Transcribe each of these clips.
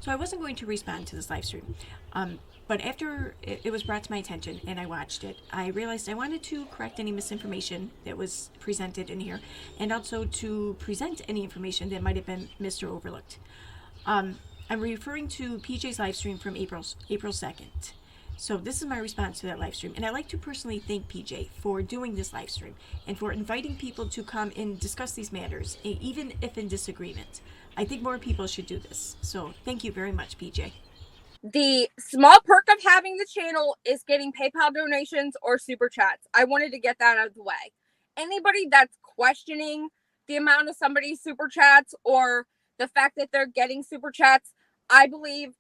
So I wasn't going to respond to this live stream. But after it was brought to my attention and I watched it, I realized I wanted to correct any misinformation that was presented in here, and also to present any information that might have been missed or overlooked. I'm referring to PJ's live stream from April 2nd. So this is my response to that live stream. And I'd like to personally thank PJ for doing this live stream and for inviting people to come and discuss these matters, even if in disagreement. I think more people should do this. So thank you very much, PJ. The small perk of having the channel is getting PayPal donations or super chats. I wanted to get that out of the way. Anybody that's questioning the amount of somebody's super chats or the fact that they're getting super chats, I believe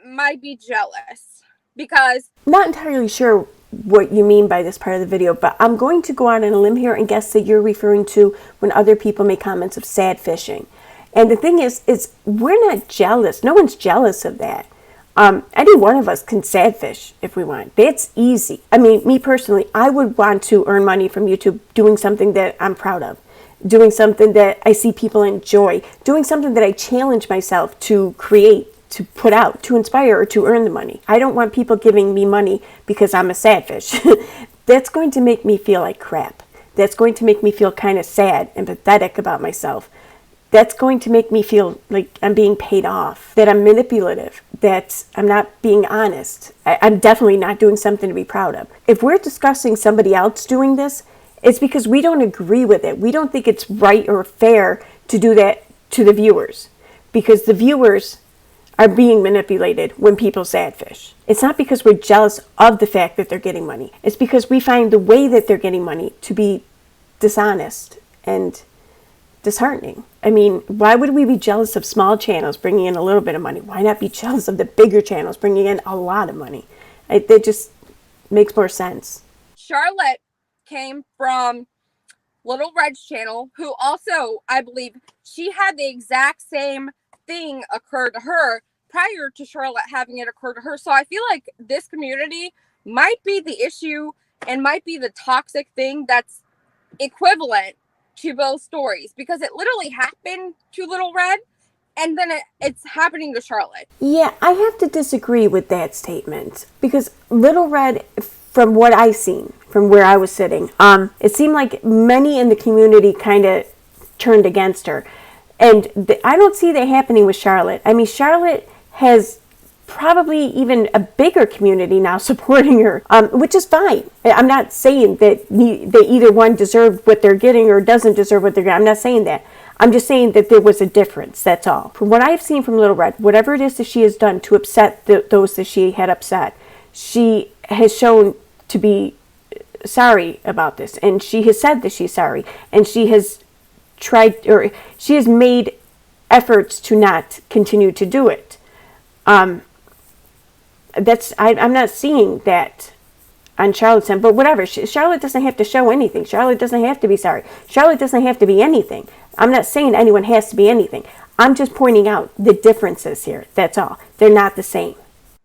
might be jealous, because I'm not entirely sure what you mean by this part of the video, but I'm going to go out on a limb here and guess that you're referring to when other people make comments of sad fishing. And the thing is we're not jealous. No one's jealous of that. Any one of us can sad fish if we want. That's easy. I mean, me personally, I would want to earn money from YouTube doing something that I'm proud of, doing something that I see people enjoy, doing something that I challenge myself to create, to put out, to inspire, or to earn the money. I don't want people giving me money because I'm a sad fish. That's going to make me feel like crap. That's going to make me feel kind of sad and pathetic about myself. That's going to make me feel like I'm being paid off, that I'm manipulative, that I'm not being honest. I'm definitely not doing something to be proud of. If we're discussing somebody else doing this, it's because we don't agree with it. We don't think it's right or fair to do that to the viewers, because the viewers are being manipulated when people sad fish. It's not because we're jealous of the fact that they're getting money. It's because we find the way that they're getting money to be dishonest and disheartening. I mean, why would we be jealous of small channels bringing in a little bit of money? Why not be jealous of the bigger channels bringing in a lot of money? That just makes more sense. Charlotte came from Little Red's channel, who also, I believe, she had the exact same thing occur to her prior to Charlotte having it occur to her. So I feel like this community might be the issue and might be the toxic thing that's equivalent to both stories, because it literally happened to Little Red and then it's happening to Charlotte. Yeah, I have to disagree with that statement, because Little Red, from what I seen, from where I was sitting, it seemed like many in the community kind of turned against her. And I don't see that happening with Charlotte. I mean, Charlotte has probably even a bigger community now supporting her, which is fine. I'm not saying that they either one deserved what they're getting or doesn't deserve what they're getting. I'm not saying that. I'm just saying that there was a difference, that's all. From what I've seen from Little Red, whatever it is that she has done to upset those that she had upset, she has shown to be sorry about this. And she has said that she's sorry. And she has tried, or she has made efforts to not continue to do it. I'm not seeing that on Charlotte's end, but whatever. Charlotte doesn't have to show anything. Charlotte doesn't have to be sorry. Charlotte doesn't have to be anything. I'm not saying anyone has to be anything. I'm just pointing out the differences here. That's all. They're not the same.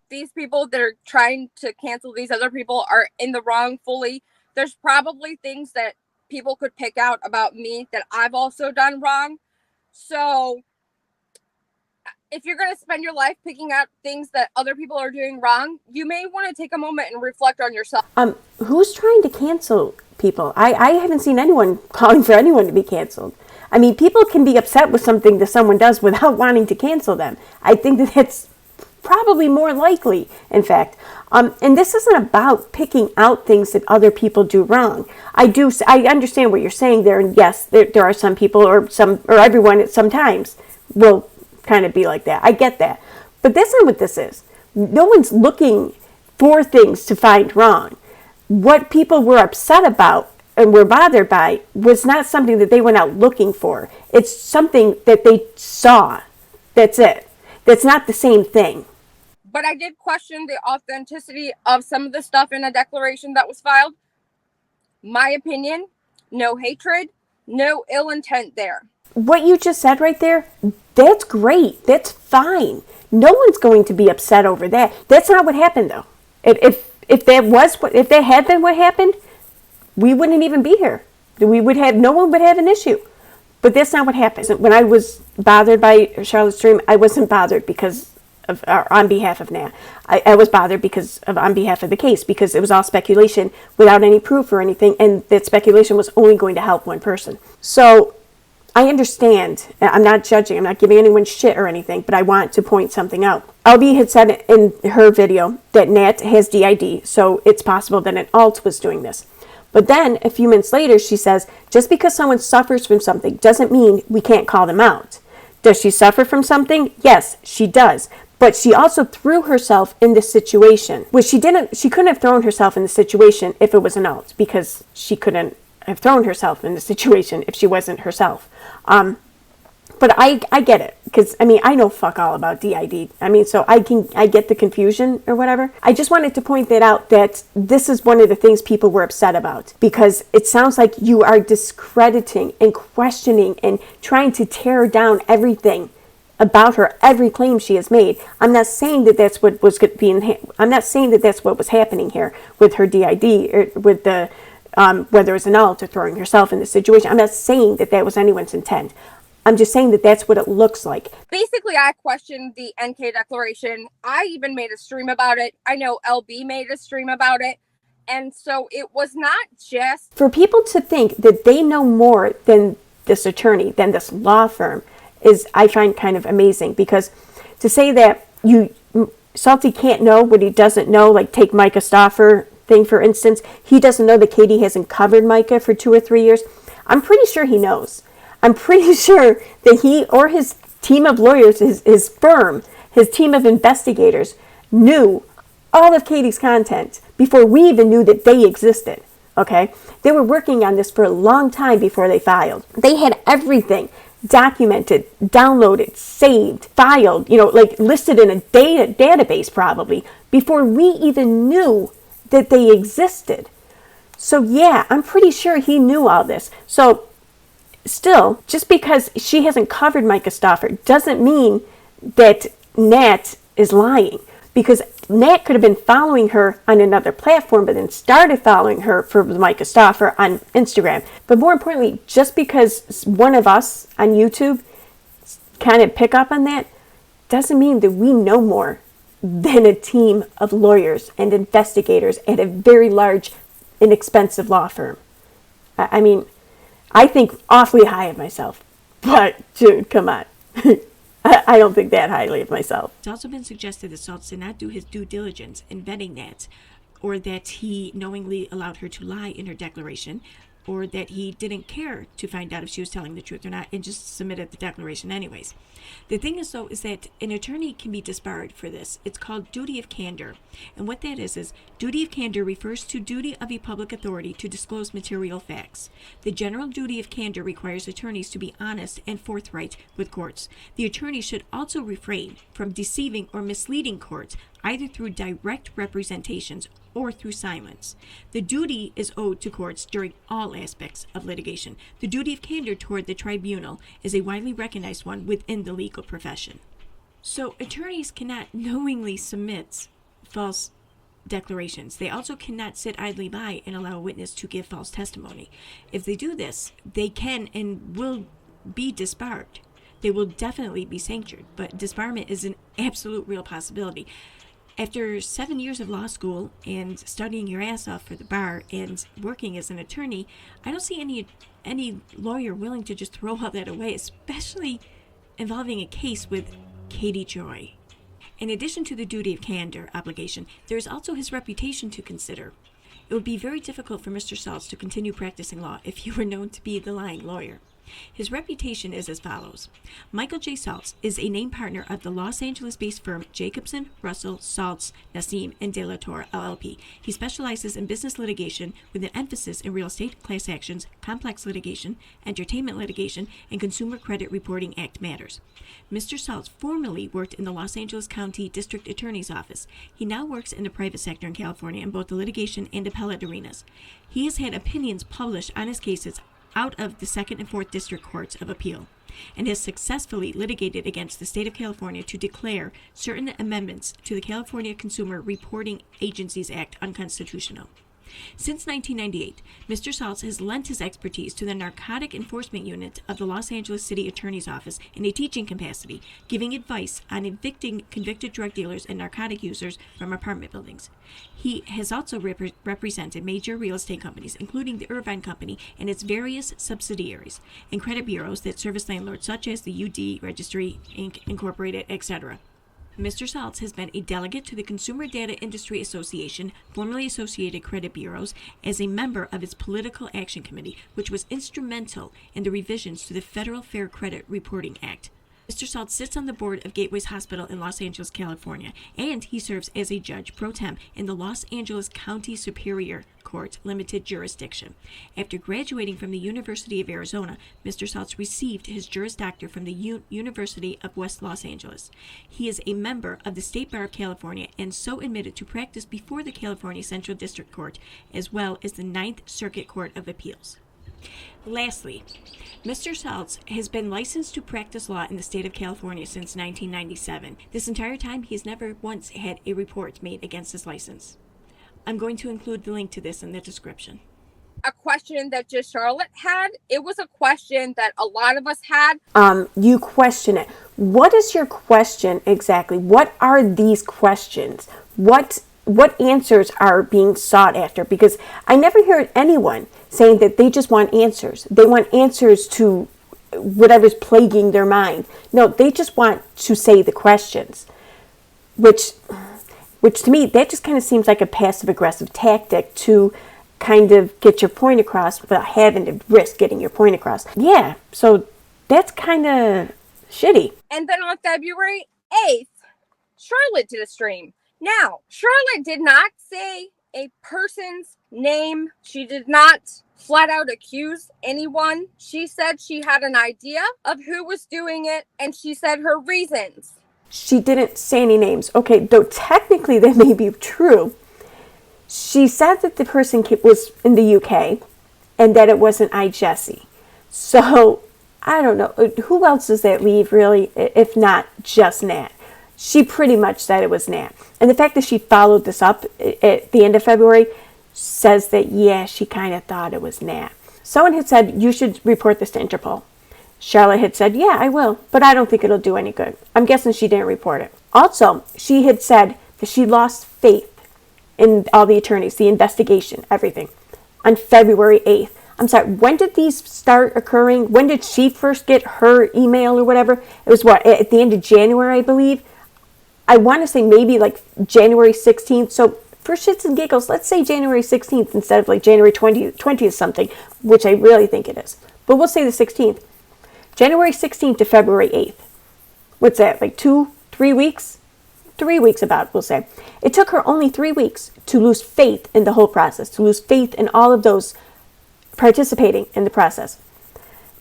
These people that are trying to cancel these other people are in the wrong fully. There's probably things that people could pick out about me that I've also done wrong. So if you're going to spend your life picking out things that other people are doing wrong, you may want to take a moment and reflect on yourself. Who's trying to cancel people? I haven't seen anyone calling for anyone to be canceled. I mean, people can be upset with something that someone does without wanting to cancel them. I think that that's probably more likely, in fact. And this isn't about picking out things that other people do wrong. I understand what you're saying there, and yes, there are some people or everyone at sometimes will kind of be like that. I get that. But that's not what this is. No one's looking for things to find wrong. What people were upset about and were bothered by was not something that they went out looking for. It's something that they saw. That's it. That's not the same thing. But I did question the authenticity of some of the stuff in a declaration that was filed. My opinion, no hatred, no ill intent there. What you just said right there, that's great. That's fine. No one's going to be upset over that. That's not what happened, though. If that had been what happened, we wouldn't even be here. No one would have an issue. But that's not what happened. When I was bothered by Charlotte's stream, I wasn't bothered because or on behalf of Nat. I was bothered on behalf of the case, because it was all speculation without any proof or anything, and that speculation was only going to help one person. So I understand. I'm not judging. I'm not giving anyone shit or anything, but I want to point something out. Alby had said in her video that Nat has DID, so it's possible that an alt was doing this. But then, a few minutes later, she says, just because someone suffers from something doesn't mean we can't call them out. Does she suffer from something? Yes, she does. But she also threw herself in this situation. Well, she couldn't have thrown herself in the situation if it was an alt, because she couldn't have thrown herself in the situation if she wasn't herself. But I get it, because I know fuck all about DID. So I get the confusion or whatever. I just wanted to point that out, that this is one of the things people were upset about, because it sounds like you are discrediting and questioning and trying to tear down everything about her, every claim she has made. I'm not saying that that's what was being. I'm not saying that that's what was happening here with her DID, or with the whether it's an alt or throwing herself in the situation. I'm not saying that was anyone's intent. I'm just saying that that's what it looks like. Basically, I questioned the NK declaration. I even made a stream about it. I know LB made a stream about it. And so it was not just... For people to think that they know more than this attorney, than this law firm, is, I find, kind of amazing. Because to say that Salty can't know what he doesn't know, like take Micah Stauffer thing, for instance. He doesn't know that Katie hasn't covered Micah for 2 or 3 years. I'm pretty sure he knows. I'm pretty sure that he or his team of lawyers, his firm, his team of investigators, knew all of Katie's content before we even knew that they existed, okay? They were working on this for a long time before they filed. They had everything documented, downloaded, saved, filed, listed in a database probably, before we even knew that they existed. So yeah, I'm pretty sure he knew all this. So still, just because she hasn't covered Micah Stauffer doesn't mean that Nat is lying, because Nat could have been following her on another platform, but then started following her for Micah Stauffer on Instagram. But more importantly, just because one of us on YouTube kind of pick up on that doesn't mean that we know more than a team of lawyers and investigators at a very large, inexpensive law firm. I think awfully high of myself, but dude, come on. I don't think that highly of myself. It's also been suggested that Saltz did not do his due diligence in vetting Nat, or that he knowingly allowed her to lie in her declaration, or that he didn't care to find out if she was telling the truth or not and just submitted the declaration anyways. The thing is, though, is that an attorney can be disbarred for this. It's called duty of candor. And what that is duty of candor refers to duty of a public authority to disclose material facts. The general duty of candor requires attorneys to be honest and forthright with courts. The attorney should also refrain from deceiving or misleading courts, either through direct representations or through silence. The duty is owed to courts during all aspects of litigation. The duty of candor toward the tribunal is a widely recognized one within the legal profession. So attorneys cannot knowingly submit false declarations. They also cannot sit idly by and allow a witness to give false testimony. If they do this, they can and will be disbarred. They will definitely be sanctioned, but disbarment is an absolute real possibility. After 7 years of law school and studying your ass off for the bar and working as an attorney, I don't see any lawyer willing to just throw all that away, especially involving a case with Katie Joy. In addition to the duty of candor obligation, there is also his reputation to consider. It would be very difficult for Mr. Saltz to continue practicing law if he were known to be the lying lawyer. His reputation is as follows. Michael J. Saltz is a named partner of the Los Angeles-based firm Jacobson, Russell, Saltz, Nassim, and De La Torre, LLP. He specializes in business litigation with an emphasis in real estate, class actions, complex litigation, entertainment litigation, and Consumer Credit Reporting Act matters. Mr. Saltz formerly worked in the Los Angeles County District Attorney's Office. He now works in the private sector in California in both the litigation and appellate arenas. He has had opinions published on his cases out of the 2nd and 4th District Courts of Appeal, and has successfully litigated against the state of California to declare certain amendments to the California Consumer Reporting Agencies Act unconstitutional. Since 1998, Mr. Saltz has lent his expertise to the Narcotic Enforcement Unit of the Los Angeles City Attorney's Office in a teaching capacity, giving advice on evicting convicted drug dealers and narcotic users from apartment buildings. He has also represented major real estate companies, including the Irvine Company and its various subsidiaries, and credit bureaus that service landlords such as the UD Registry, Inc., Incorporated, etc. Mr. Saltz has been a delegate to the Consumer Data Industry Association, formerly Associated Credit Bureaus, as a member of its Political Action Committee, which was instrumental in the revisions to the Federal Fair Credit Reporting Act. Mr. Saltz sits on the board of Gateways Hospital in Los Angeles, California, and he serves as a judge pro tem in the Los Angeles County Superior Court Limited Jurisdiction. After graduating from the University of Arizona, Mr. Saltz received his Juris Doctor from the University of West Los Angeles. He is a member of the State Bar of California and so admitted to practice before the California Central District Court, as well as the Ninth Circuit Court of Appeals. Lastly, Mr. Saltz has been licensed to practice law in the state of California since 1997. This entire time, he has never once had a report made against his license. I'm going to include the link to this in the description. A question that just Charlotte had, it was a question that a lot of us had. You question it. What is your question exactly? What are these questions? What answers are being sought after? Because I never hear anyone saying that they just want answers. They want answers to whatever's plaguing their mind. No, they just want to say the questions, which to me, that just kind of seems like a passive-aggressive tactic to kind of get your point across without having to risk getting your point across. Yeah, so that's kind of shitty. And then on February 8th, Charlotte did a stream. Now, Charlotte did not say a person's name. She did not flat out accuse anyone. She said she had an idea of who was doing it, and she said her reasons. She didn't say any names. Okay, though technically that may be true. She said that the person was in the UK and that it wasn't iJessie. So, I don't know. Who else does that leave, really, if not just Nat? She pretty much said it was Nat. And the fact that she followed this up at the end of February says that, yeah, she kind of thought it was Nat. Someone had said, you should report this to Interpol. Charlotte had said, yeah, I will, but I don't think it'll do any good. I'm guessing she didn't report it. Also, she had said that she lost faith in all the attorneys, the investigation, everything, on February 8th. I'm sorry, when did these start occurring? When did she first get her email or whatever? It was at the end of January, I believe. I want to say maybe like January 16th. So for shits and giggles, let's say January 16th instead of like January 20th something, which I really think it is. But we'll say the 16th. January 16th to February 8th. What's that, like 3 weeks? 3 weeks about, we'll say. It took her only 3 weeks to lose faith in the whole process, to lose faith in all of those participating in the process.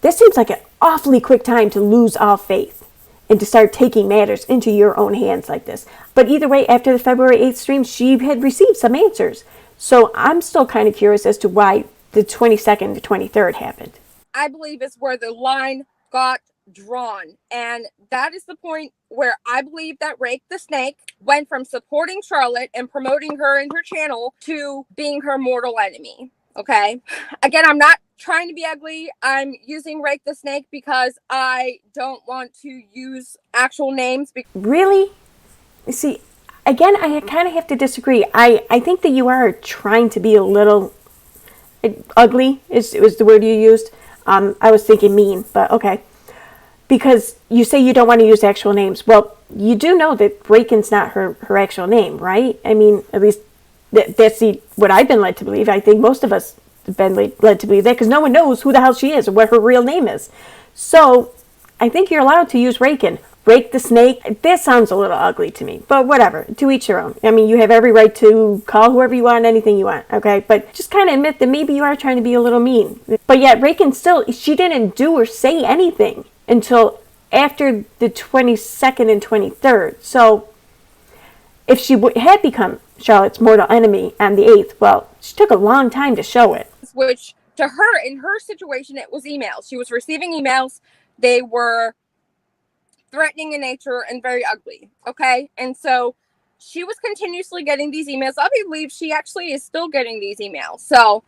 This seems like an awfully quick time to lose all faith and to start taking matters into your own hands like this. But either way, after the February 8th stream, she had received some answers. So I'm still kind of curious as to why the 22nd to 23rd happened. I believe is where the line got drawn. And that is the point where I believe that Rake the Snake went from supporting Charlotte and promoting her and her channel to being her mortal enemy. Okay? Again, I'm not trying to be ugly. I'm using Rake the Snake because I don't want to use actual names. Really? You see, again, I kind of have to disagree. I think that you are trying to be a little ugly, is the word you used. I was thinking mean, but okay. Because you say you don't want to use actual names. Well, you do know that Rankin's not her actual name, right? I mean, at least that's what I've been led to believe. I think most of us have been led to believe that because no one knows who the hell she is or what her real name is. So I think you're allowed to use Rankin. Rake the Snake. That sounds a little ugly to me, but whatever. To each your own. I mean, you have every right to call whoever you want, anything you want, okay? But just kind of admit that maybe you are trying to be a little mean. But yet, Rankin still, she didn't do or say anything until after the 22nd and 23rd. So if she had become Charlotte's mortal enemy on the 8th, well, she took a long time to show it. Which, to her, in her situation, it was emails. She was receiving emails. They were threatening in nature and very ugly. Okay? And so she was continuously getting these emails. I believe she actually is still getting these emails. So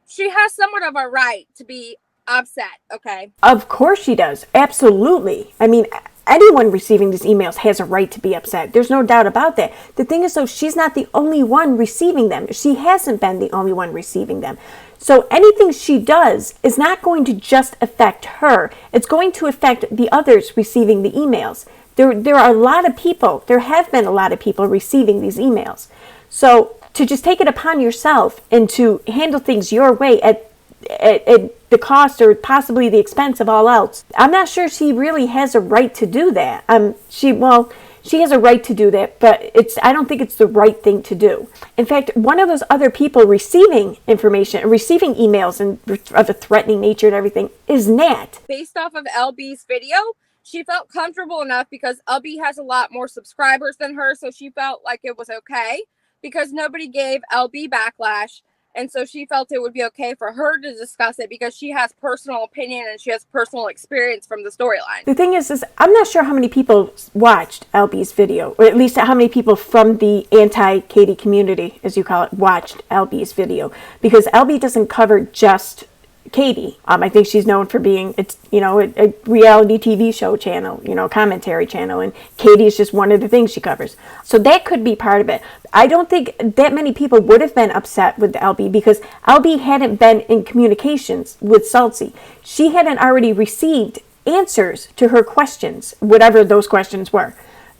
she has somewhat of a right to be upset, okay? Of course she does. Absolutely. I mean, anyone receiving these emails has a right to be upset. There's no doubt about that. The thing is, though, she's not the only one receiving them. She hasn't been the only one receiving them. So anything she does is not going to just affect her. It's going to affect the others receiving the emails. There are a lot of people, there have been a lot of people receiving these emails. So to just take it upon yourself and to handle things your way at the cost or possibly the expense of all else, I'm not sure she really has a right to do that. She has a right to do that, but I don't think it's the right thing to do. In fact, one of those other people receiving information, receiving emails and of a threatening nature and everything is Nat. Based off of Alby's video, she felt comfortable enough because Alby has a lot more subscribers than her, so she felt like it was okay because nobody gave Alby backlash. And so she felt it would be okay for her to discuss it because she has personal opinion and she has personal experience from the storyline. The thing is I'm not sure how many people watched Alby's video, or at least how many people from the anti-Katie community, as you call it, watched Alby's video, because Alby doesn't cover just Katie. I think she's known for being, a reality TV show channel, commentary channel, and Katie is just one of the things she covers. So that could be part of it. I don't think that many people would have been upset with Alby because Alby hadn't been in communications with Salty. She hadn't already received answers to her questions, whatever those questions were.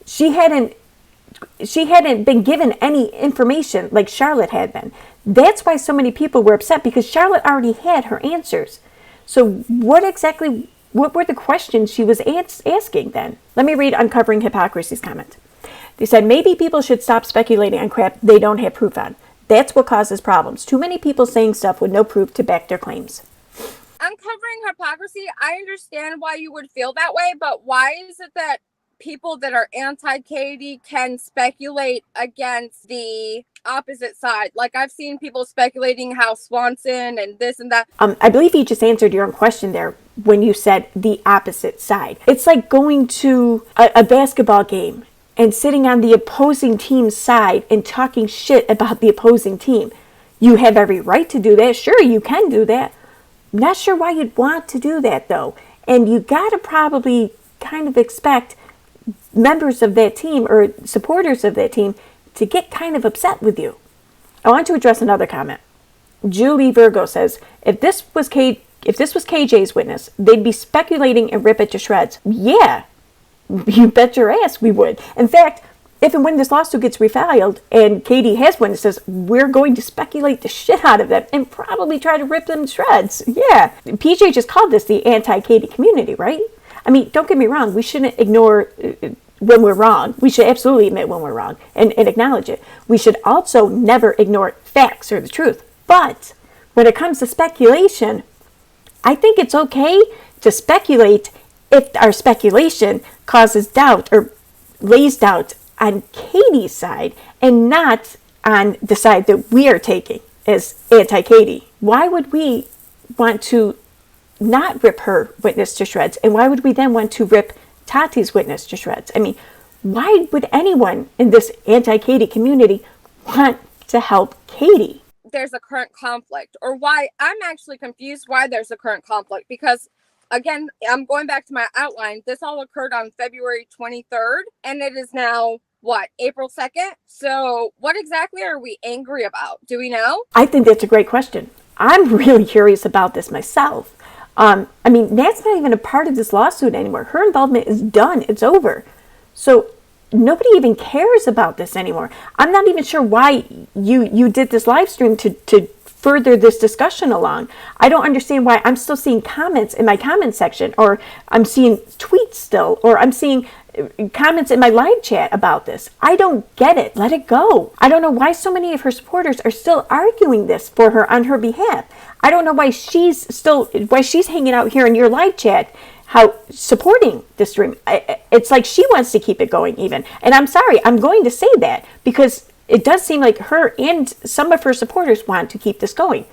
She hadn't been given any information like Charlotte had been. That's why so many people were upset, because Charlotte already had her answers. So what were the questions she was asking then? Let me read Uncovering Hypocrisy's comment. They said, maybe people should stop speculating on crap they don't have proof on. That's what causes problems. Too many people saying stuff with no proof to back their claims. Uncovering hypocrisy, I understand why you would feel that way, but why is it that people that are anti-Katie can speculate against the opposite side? Like, I've seen people speculating how Swanson and this and that. I believe you just answered your own question there when you said the opposite side. It's like going to a basketball game and sitting on the opposing team's side and talking shit about the opposing team. You have every right to do that. Sure, you can do that. I'm not sure why you'd want to do that, though. And you got to probably kind of expect members of that team or supporters of that team to get kind of upset with you. I want to address another comment. Julie Virgo says, if this was KJ's witness, they'd be speculating and rip it to shreds. Yeah, you bet your ass we would. In fact, if and when this lawsuit gets refiled and Katie has witnesses, we're going to speculate the shit out of them and probably try to rip them to shreds. Yeah, PJ just called this the anti-Katie community, right? I mean, don't get me wrong. We shouldn't ignore when we're wrong. We should absolutely admit when we're wrong and acknowledge it. We should also never ignore facts or the truth. But when it comes to speculation, I think it's okay to speculate if our speculation causes doubt or lays doubt on Katie's side and not on the side that we are taking as anti-Katie. Why would we want to not rip her witness to shreds? And why would we then want to rip Tati's witness to shreds? I mean, why would anyone in this anti-Katie community want to help Katie? There's a current conflict, or why I'm actually confused why there's a current conflict, because again, I'm going back to my outline. This all occurred on February 23rd, and it is now April 2nd? So what exactly are we angry about? Do we know? I think that's a great question. I'm really curious about this myself. I mean, Nat's not even a part of this lawsuit anymore. Her involvement is done. It's over. So nobody even cares about this anymore. I'm not even sure why you did this live stream to further this discussion along. I don't understand why I'm still seeing comments in my comment section, or I'm seeing tweets still, or I'm seeing comments in my live chat about this. I don't get it. Let it go. I don't know why so many of her supporters are still arguing this for her on her behalf. I don't know why she's hanging out here in your live chat, how supporting the stream. It's like she wants to keep it going even. And I'm sorry, I'm going to say that because it does seem like her and some of her supporters want to keep this going.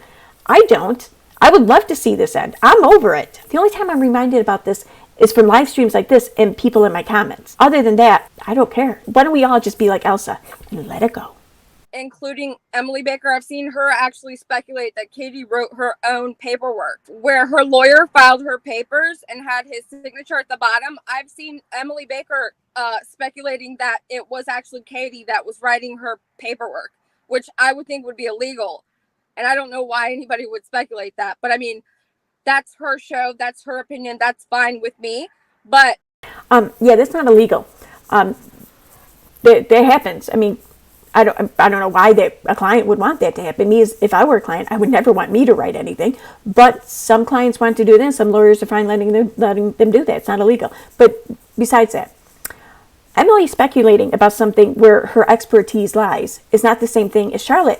I don't. I would love to see this end. I'm over it. The only time I'm reminded about this is from live streams like this and people in my comments. Other than that, I don't care. Why don't we all just be like Elsa and let it go? Including Emily Baker. I've seen her actually speculate that Katie wrote her own paperwork where her lawyer filed her papers and had his signature at the bottom. I've seen Emily Baker speculating that it was actually Katie that was writing her paperwork, which I would think would be illegal. And I don't know why anybody would speculate that. But I mean, that's her show. That's her opinion. That's fine with me. But yeah, that's not illegal. That happens. I mean, I don't know why a client would want that to happen. Me, if I were a client, I would never want me to write anything. But some clients want to do that. Some lawyers are fine letting them do that. It's not illegal. But besides that, Emily speculating about something where her expertise lies is not the same thing as Charlotte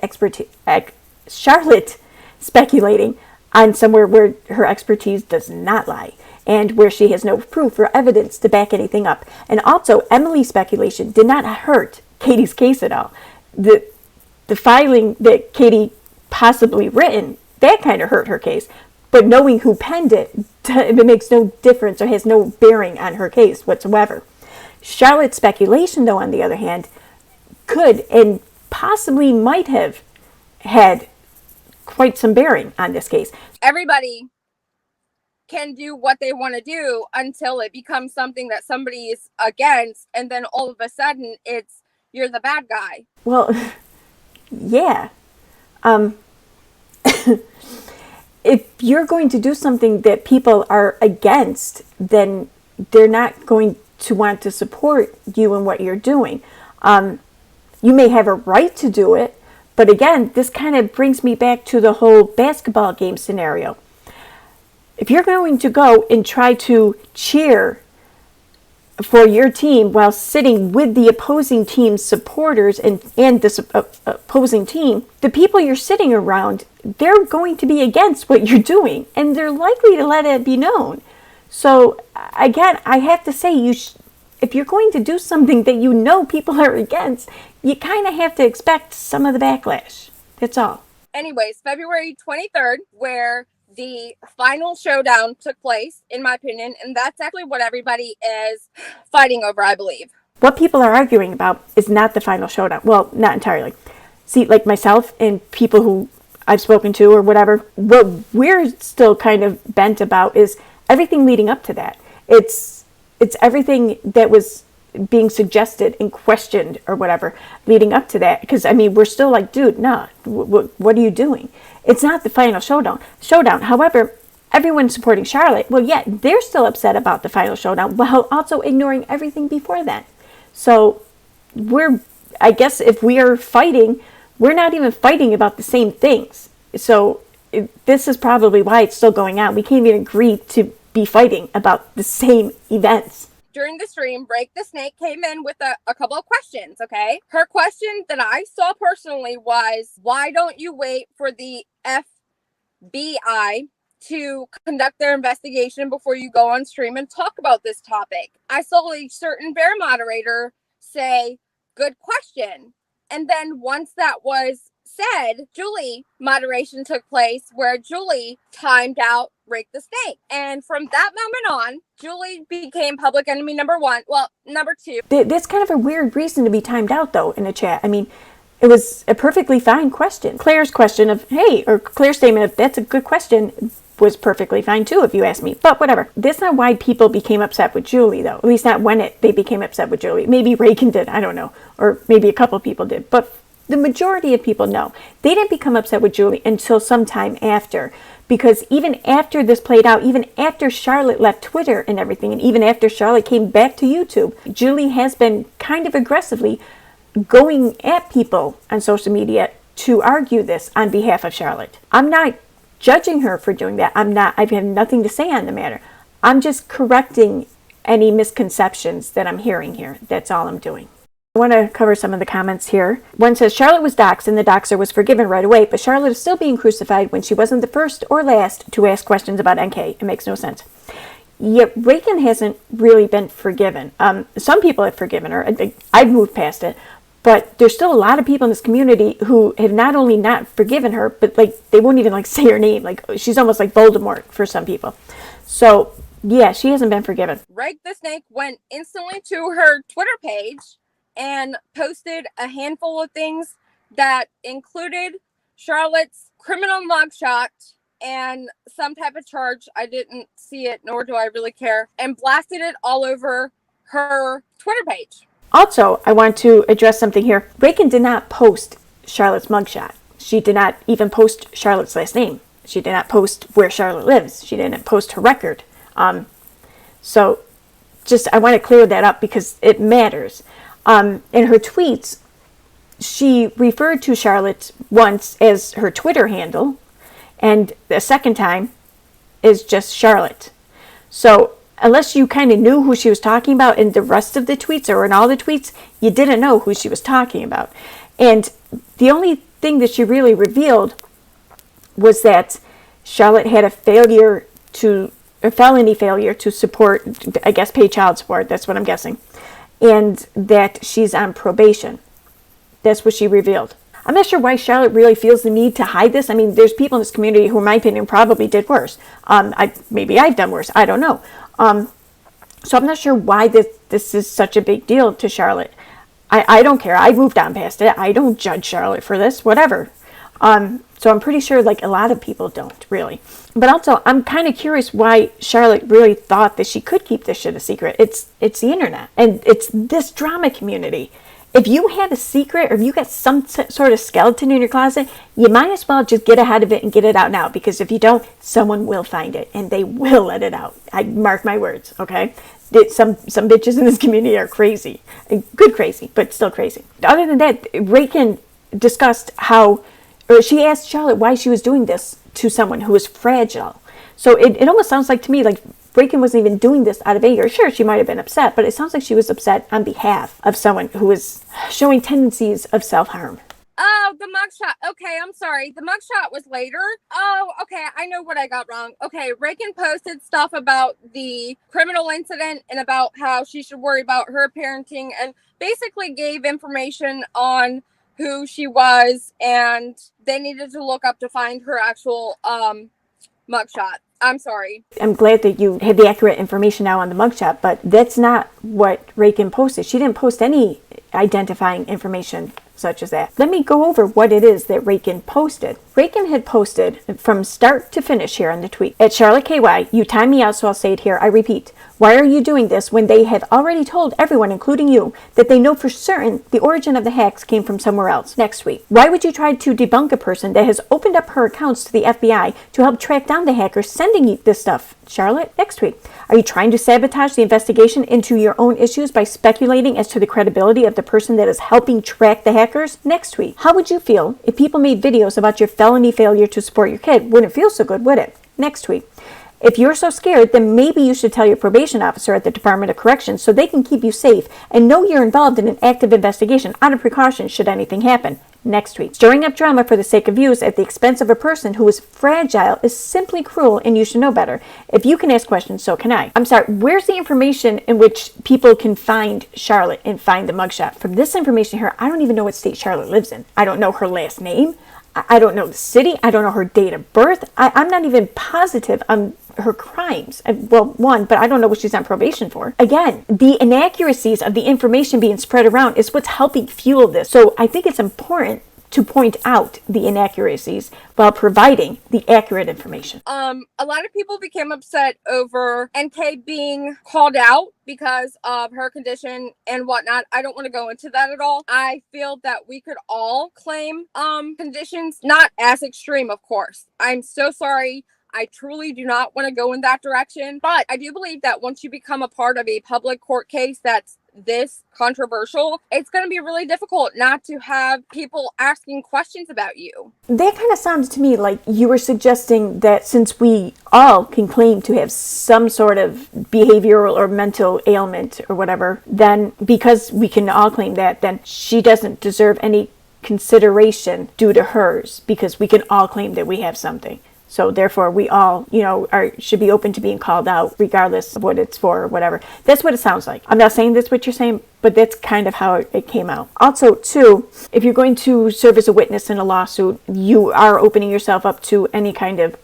speculating on somewhere where her expertise does not lie and where she has no proof or evidence to back anything up. And also, Emily's speculation did not hurt Katie's case at all. The filing that Katie possibly written, that kind of hurt her case. But knowing who penned it makes no difference or has no bearing on her case whatsoever. Charlotte's speculation, though, on the other hand, could and possibly might have had quite some bearing on this case. Everybody can do what they want to do until it becomes something that somebody is against, and then all of a sudden it's you're the bad guy. Well, yeah. If you're going to do something that people are against, then they're not going to want to support you in what you're doing. You may have a right to do it, but again, this kind of brings me back to the whole basketball game scenario. If you're going to go and try to cheer for your team while sitting with the opposing team's supporters and the opposing team, the people you're sitting around, they're going to be against what you're doing, and they're likely to let it be known. So again, I have to say, if you're going to do something that you know people are against, you kind of have to expect some of the backlash. That's all. Anyways, February 23rd, where the final showdown took place, in my opinion, and that's actually what everybody is fighting over, I believe. What people are arguing about is not the final showdown. Well, not entirely. See, like myself and people who I've spoken to or whatever, what we're still kind of bent about is everything leading up to that. It's everything that was being suggested and questioned or whatever leading up to that. Because, I mean, we're still like, dude, no, what are you doing? It's not the final showdown. However, everyone's supporting Charlotte. Well, yeah, they're still upset about the final showdown while also ignoring everything before then. So I guess if we are fighting, we're not even fighting about the same things. So this is probably why it's still going on. We can't even agree to be fighting about the same events. During the stream, Break the Snake came in with a couple of questions, okay? Her question that I saw personally was, why don't you wait for the FBI to conduct their investigation before you go on stream and talk about this topic? I saw a certain Bear moderator say, good question. And then once that was said, Julie moderation took place where Julie timed out Break the Snake. And from that moment on, Julie became public enemy number one. Well, number two. That's kind of a weird reason to be timed out, though, in a chat. I mean, it was a perfectly fine question. Claire's question of, hey, or Claire's statement of, that's a good question, was perfectly fine, too, if you ask me. But whatever. That's not why people became upset with Julie, though. At least not when they became upset with Julie. Maybe Rankin did, I don't know. Or maybe a couple people did. But the majority of people know. They didn't become upset with Julie until sometime after. Because even after this played out, even after Charlotte left Twitter and everything, and even after Charlotte came back to YouTube, Julie has been kind of aggressively going at people on social media to argue this on behalf of Charlotte. I'm not judging her for doing that. I have nothing to say on the matter. I'm just correcting any misconceptions that I'm hearing here. That's all I'm doing. I want to cover some of the comments here. One says, Charlotte was doxxed and the doxer was forgiven right away, but Charlotte is still being crucified when she wasn't the first or last to ask questions about NK. It makes no sense. Yet Rankin hasn't really been forgiven. Some people have forgiven her. I've moved past it. But there's still a lot of people in this community who have not only not forgiven her, but like they won't even like say her name. Like she's almost like Voldemort for some people. So Yeah, she hasn't been forgiven. Reg the Snake went instantly to her Twitter page and posted a handful of things that included Charlotte's criminal mugshot and some type of charge. I didn't see it, nor do I really care, and blasted it all over her Twitter page. Also, I want to address something here. Rankin did not post Charlotte's mugshot. She did not even post Charlotte's last name. She did not post where Charlotte lives. She didn't post her record. So just, I want to clear that up because it matters. In her tweets, she referred to Charlotte once as her Twitter handle, and the second time is just Charlotte. So unless you kind of knew who she was talking about in the rest of the tweets or in all the tweets, you didn't know who she was talking about. And the only thing that she really revealed was that Charlotte had a felony failure to support, I guess, pay child support. That's what I'm guessing. And that she's on probation. That's what she revealed. I'm not sure why Charlotte really feels the need to hide this. I mean, there's people in this community who, in my opinion, probably did worse. Maybe I've done worse. I don't know. So I'm not sure why this is such a big deal to Charlotte. I don't care. I moved on past it. I don't judge Charlotte for this, whatever. So I'm pretty sure like a lot of people don't really. But also, I'm kind of curious why Charlotte really thought that she could keep this shit a secret. It's the internet, and it's this drama community. If you have a secret, or if you got some sort of skeleton in your closet, you might as well just get ahead of it and get it out now. Because if you don't, someone will find it, and they will let it out. I mark my words, okay? Some bitches in this community are crazy. Good crazy, but still crazy. Other than that, Rankin discussed she asked Charlotte why she was doing this to someone who was fragile. So it almost sounds like to me like Rankin wasn't even doing this out of anger. Sure, she might have been upset, but it sounds like she was upset on behalf of someone who was showing tendencies of self-harm. Oh, the mugshot. Okay, I'm sorry. The mugshot was later. Oh, okay. I know what I got wrong. Okay, Rankin posted stuff about the criminal incident and about how she should worry about her parenting, and basically gave information on who she was, and they needed to look up to find her actual mugshot. I'm sorry. I'm glad that you had the accurate information now on the mugshot, but that's not what Rankin posted. She didn't post any identifying information such as that. Let me go over what it is that Rankin posted. Rankin had posted from start to finish here on the tweet. At Charlotte KY, you time me out, so I'll say it here. I repeat. Why are you doing this when they have already told everyone, including you, that they know for certain the origin of the hacks came from somewhere else? Next tweet. Why would you try to debunk a person that has opened up her accounts to the FBI to help track down the hackers sending you this stuff? Charlotte, next tweet. Are you trying to sabotage the investigation into your own issues by speculating as to the credibility of the person that is helping track the hackers? Next tweet. How would you feel if people made videos about your felony failure to support your kid? Wouldn't feel so good, would it? Next tweet. If you're so scared, then maybe you should tell your probation officer at the Department of Corrections so they can keep you safe and know you're involved in an active investigation out of precaution should anything happen. Next tweet. Stirring up drama for the sake of views at the expense of a person who is fragile is simply cruel, and you should know better. If you can ask questions, so can I. I'm sorry, where's the information in which people can find Charlotte and find the mugshot? From this information here, I don't even know what state Charlotte lives in. I don't know her last name. I don't know the city. I don't know her date of birth. I'm not even positive on her crimes. Well, one, but I don't know what she's on probation for. Again, the inaccuracies of the information being spread around is what's helping fuel this. So I think it's important to point out the inaccuracies while providing the accurate information. A lot of people became upset over NK being called out because of her condition and whatnot. I don't want to go into that at all. I feel that we could all claim conditions, not as extreme, of course. I'm so sorry. I truly do not want to go in that direction, but I do believe that once you become a part of a public court case that's this controversial, it's going to be really difficult not to have people asking questions about you. That kind of sounds to me like you were suggesting that since we all can claim to have some sort of behavioral or mental ailment or whatever, then because we can all claim that, then she doesn't deserve any consideration due to hers because we can all claim that we have something. So therefore, we all, should be open to being called out, regardless of what it's for or whatever. That's what it sounds like. I'm not saying that's what you're saying, but that's kind of how it came out. Also, too, if you're going to serve as a witness in a lawsuit, you are opening yourself up to any kind of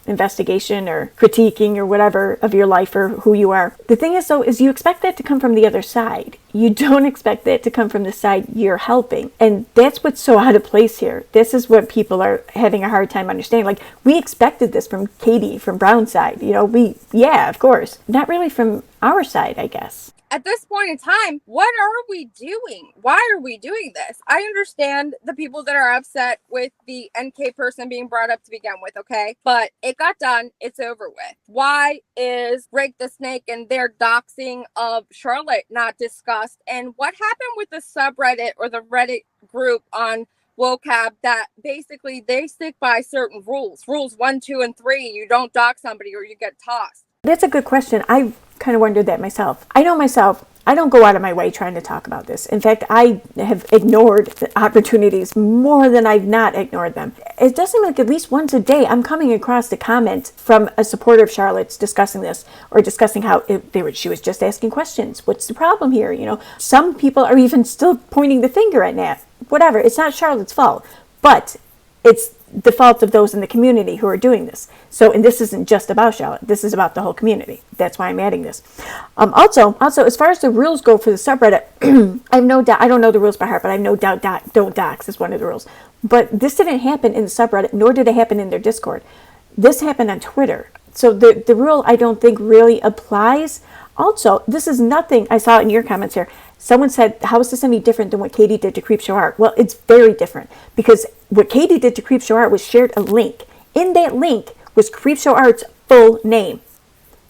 investigation or critiquing or whatever of your life or who you are. The thing is, though, is you expect that to come from the other side. You don't expect that to come from the side you're helping. And that's what's so out of place here. This is what people are having a hard time understanding. Like, we expected this from Katie, from Brown's side. You know, yeah, of course. Not really from our side, I guess. At this point in time, what are we doing? Why are we doing this? I understand the people that are upset with the NK person being brought up to begin with, okay? But it got done. It's over with. Why is Rake the Snake and their doxing of Charlotte not discussed? And what happened with the subreddit or the Reddit group on woacb that basically they stick by certain rules? Rules 1, 2, and 3. You don't dox somebody or you get tossed. That's a good question. I kind of wondered that myself. I know myself, I don't go out of my way trying to talk about this. In fact, I have ignored the opportunities more than I've not ignored them. It does seem like at least once a day I'm coming across a comment from a supporter of Charlotte's discussing this, or discussing how she was just asking questions. What's the problem here? You know, some people are even still pointing the finger at Nat. Whatever, it's not Charlotte's fault, but it's the fault of those in the community who are doing this. So, and this isn't just about Charlotte. This is about the whole community. That's why I'm adding this. Also, as far as the rules go for the subreddit, I have no doubt. I don't know the rules by heart, but I have no doubt don't dox is one of the rules. But this didn't happen in the subreddit, nor did it happen in their Discord. This happened on Twitter. So the rule I don't think really applies. Also, this is nothing. I saw it in your comments here. Someone said, how is this any different than what Katie did to Creepshow Art? Well, it's very different, because what Katie did to Creepshow Art was shared a link. In that link was Creepshow Art's full name.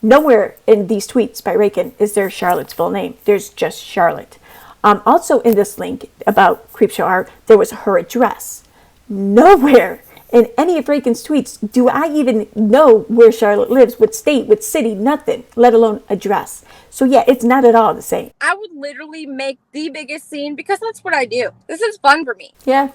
Nowhere in these tweets by Rankin is there Charlotte's full name. There's just Charlotte. Also in this link about Creepshow Art, there was her address. Nowhere in any of Rankin's tweets do I even know where Charlotte lives, what state, what city, nothing, let alone address. So yeah, it's not at all the same. I would literally make the biggest scene because that's what I do. This is fun for me. Yeah,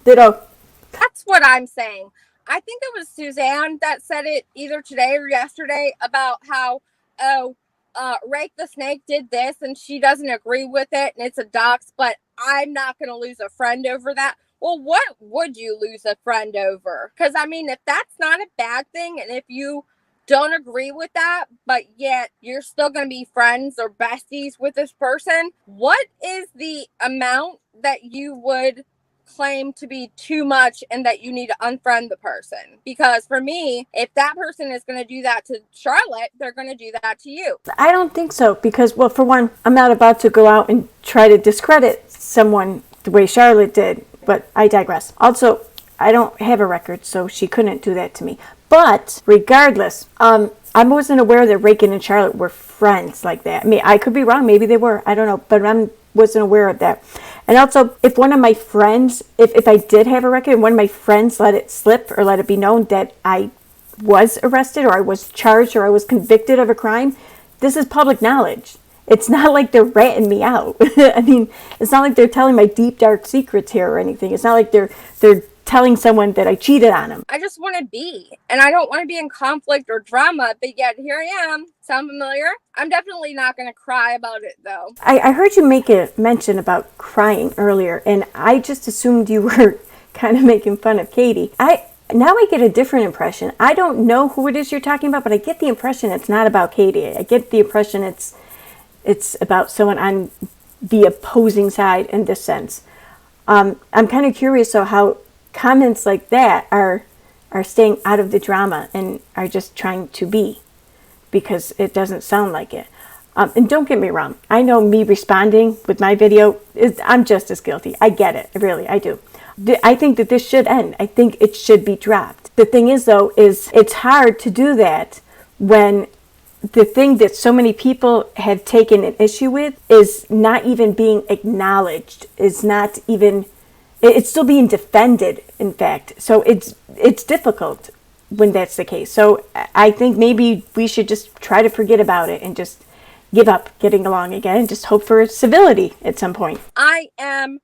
ditto. That's what I'm saying. I think it was Suzanne that said it either today or yesterday about how, Rake the Snake did this and she doesn't agree with it and it's a dox, but I'm not going to lose a friend over that. Well, what would you lose a friend over? Because, I mean, if that's not a bad thing, and if you don't agree with that, but yet you're still going to be friends or besties with this person, what is the amount that you would claim to be too much and that you need to unfriend the person? Because for me, if that person is going to do that to Charlotte, they're going to do that to you. I don't think so, because, well, for one, I'm not about to go out and try to discredit someone the way Charlotte did. But I digress. Also, I don't have a record, so she couldn't do that to me. But regardless, I wasn't aware that Rankin and Charlotte were friends like that. I mean, I could be wrong. Maybe they were. I don't know. But I wasn't aware of that. And also, if one of my friends, if I did have a record, and one of my friends let it slip or let it be known that I was arrested or I was charged or I was convicted of a crime, this is public knowledge. It's not like they're ratting me out. I mean, it's not like they're telling my deep, dark secrets here or anything. It's not like they're telling someone that I cheated on them. I just want to be, and I don't want to be in conflict or drama, but yet here I am. Sound familiar? I'm definitely not going to cry about it, though. I heard you make a mention about crying earlier, and I just assumed you were kind of making fun of Katie. Now I get a different impression. I don't know who it is you're talking about, but I get the impression it's not about Katie. I get the impression it's about someone on the opposing side in this sense. I'm kind of curious though how comments like that are staying out of the drama and are just trying to be, because it doesn't sound like it. And don't get me wrong, I know me responding with my video, I'm just as guilty. I get it, really, I do. I think that this should end. I think it should be dropped. The thing is though, is it's hard to do that when the thing that so many people have taken an issue with is not even being acknowledged, is not even, it's still being defended, in fact. So it's difficult when that's the case. So I think maybe we should just try to forget about it and just give up getting along again and just hope for civility at some point. I am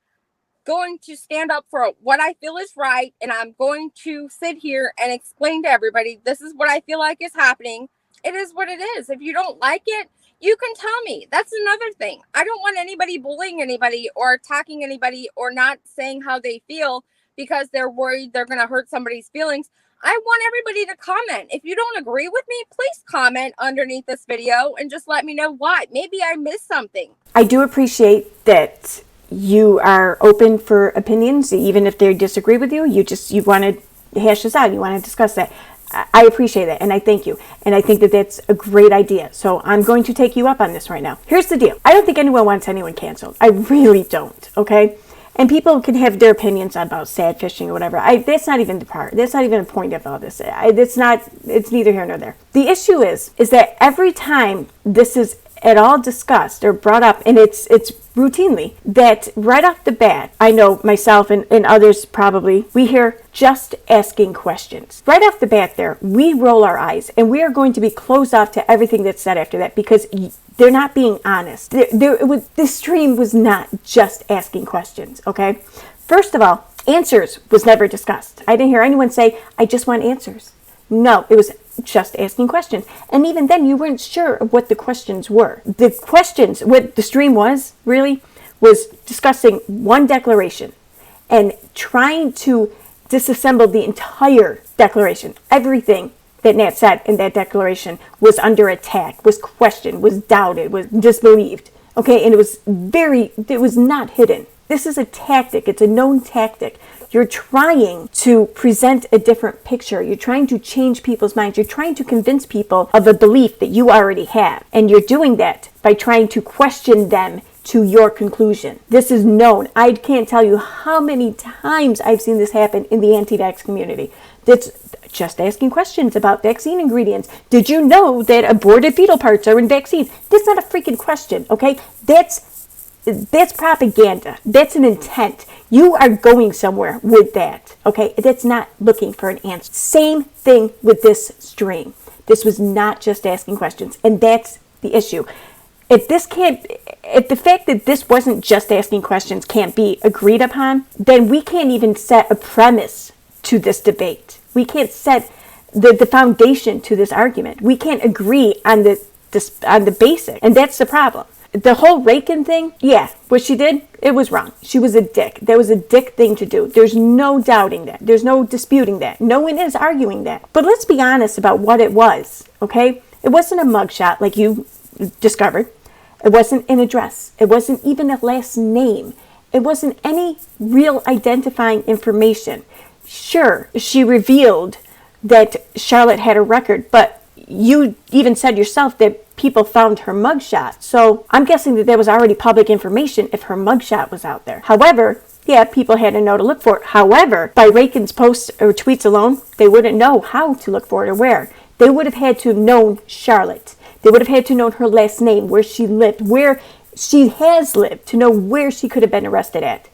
going to stand up for what I feel is right, and I'm going to sit here and explain to everybody, this is what I feel like is happening. It is what it is. If you don't like it, you can tell me. That's another thing. I don't want anybody bullying anybody or attacking anybody or not saying how they feel because they're worried they're going to hurt somebody's feelings. I want everybody to comment. If you don't agree with me, please comment underneath this video and just let me know why. Maybe I missed something. I do appreciate that you are open for opinions, even if they disagree with you. You want to hash this out. You want to discuss that. I appreciate that, and I thank you. And I think that that's a great idea. So I'm going to take you up on this right now. Here's the deal. I don't think anyone wants anyone canceled. I really don't, okay? And people can have their opinions about sad fishing or whatever. That's not even the part. That's not even the point of all this. It's neither here nor there. The issue is that every time this is at all discussed or brought up, and it's routinely, that right off the bat, I know myself and others probably, we hear just asking questions. Right off the bat there, we roll our eyes, and we are going to be closed off to everything that's said after that, because they're not being honest. This stream was not just asking questions, okay? First of all, answers was never discussed. I didn't hear anyone say, I just want answers. No, it was just asking questions. And even then, you weren't sure of what the questions were. The questions, what the stream was, really, was discussing one declaration and trying to disassemble the entire declaration. Everything that Nat said in that declaration was under attack, was questioned, was doubted, was disbelieved. Okay, and it was not hidden. This is a tactic. It's a known tactic. You're trying to present a different picture. You're trying to change people's minds. You're trying to convince people of a belief that you already have. And you're doing that by trying to question them to your conclusion. This is known. I can't tell you how many times I've seen this happen in the anti-vax community. That's just asking questions about vaccine ingredients. Did you know that aborted fetal parts are in vaccines? That's not a freaking question, okay? That's propaganda. That's an intent. You are going somewhere with that, okay? That's not looking for an answer. Same thing with this stream. This was not just asking questions, and that's the issue. If the fact that this wasn't just asking questions can't be agreed upon, then we can't even set a premise to this debate. We can't set the foundation to this argument. We can't agree on the basic, and that's the problem. The whole rankin thing, yeah, what she did, it was wrong. She was a dick. That was a dick thing to do. There's no doubting that. There's no disputing that. No one is arguing that. But let's be honest about what it was, okay? It wasn't a mugshot like you discovered. It wasn't an address. It wasn't even a last name. It wasn't any real identifying information. Sure, she revealed that Charlotte had a record, but you even said yourself that people found her mugshot. So I'm guessing that was already public information if her mugshot was out there. However, yeah, people had to know to look for it. However, by rankin's posts or tweets alone, they wouldn't know how to look for it or where. They would have had to have known Charlotte. They would have had to know her last name, where she lived, where she has lived, to know where she could have been arrested at.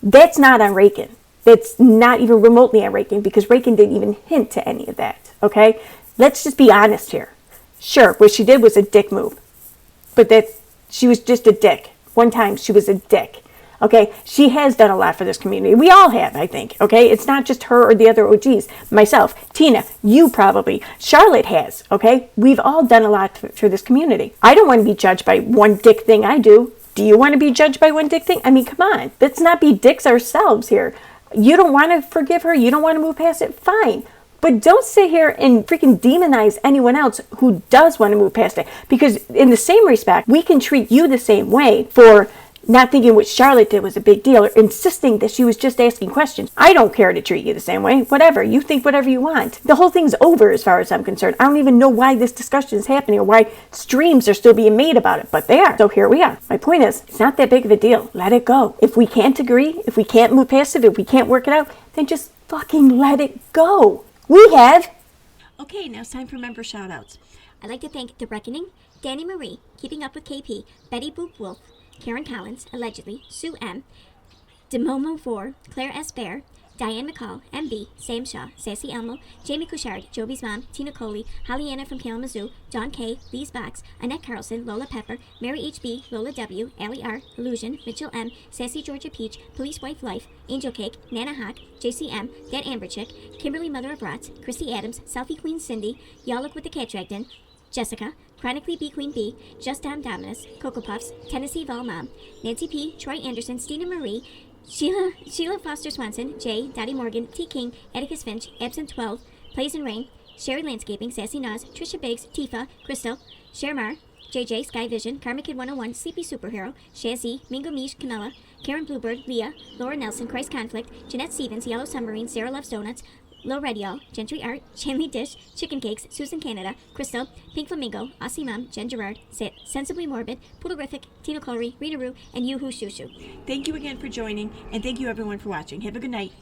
That's not on rankin. That's not even remotely on rankin, because rankin didn't even hint to any of that, okay? Let's just be honest here. Sure, what she did was a dick move, but that she was just a dick. One time she was a dick, okay? She has done a lot for this community. We all have, I think, okay? It's not just her or the other OGs. Myself, Tina, you probably, Charlotte has, okay? We've all done a lot for this community. I don't want to be judged by one dick thing I do. Do you want to be judged by one dick thing? I mean, come on. Let's not be dicks ourselves here. You don't want to forgive her? You don't want to move past it? Fine. But don't sit here and freaking demonize anyone else who does want to move past it. Because in the same respect, we can treat you the same way for not thinking what Charlotte did was a big deal or insisting that she was just asking questions. I don't care to treat you the same way. Whatever. You think whatever you want. The whole thing's over as far as I'm concerned. I don't even know why this discussion is happening or why streams are still being made about it. But they are. So here we are. My point is, it's not that big of a deal. Let it go. If we can't agree, if we can't move past it, if we can't work it out, then just fucking let it go. We have. Okay, now it's time for member shoutouts. I'd like to thank The Reckoning, Danny Marie, Keeping Up with KP, Betty Boop Wolf, Karen Collins, allegedly, Sue M, Demomo 4, Claire S. Bear, Diane McCall, MB, Sam Shaw, Sassy Elmo, Jamie Couchard, Joby's mom, Tina Coley, Hollyanna from Kalamazoo, Dawn K, Lee's Box, Annette Carlson, Lola Pepper, Mary H.B., Lola W., Allie R., Illusion, Mitchell M., Sassy Georgia Peach, Police Wife Life, Angel Cake, Nana Hawk, JCM, That Amber Chick, Kimberly Mother of Rots, Christy Adams, Selfie Queen Cindy, Y'all Look What the Cat Dragged In, Jessica, Chronically B Queen B, Just Dom Dominus, Cocoa Puffs, Tennessee Vol Mom, Nancy P, Troy Anderson, Stina Marie, Sheila Foster Swanson, Jay, Dottie Morgan, T. King, Atticus Finch, Absent 12, Plays and Rain, Sherry Landscaping, Sassy Nas, Trisha Biggs, Tifa, Crystal, Shermar, JJ, Sky Vision, Karma Kid 101, Sleepy Superhero, Shazzy, Mingo Mish, Camilla, Karen Bluebird, Leah, Laura Nelson, Christ Conflict, Jeanette Stevens, Yellow Submarine, Sarah Loves Donuts, Low Redial, Gentry Art, Chanley Dish, Chicken Cakes, Susan Canada, Crystal, Pink Flamingo, Aussie Mom, Jen Gerard, Sensibly Morbid, Poodlerific, Tina Collery, Rita Roo, and Yoo-Hoo Shoo Shoo. Thank you again for joining, and thank you everyone for watching. Have a good night.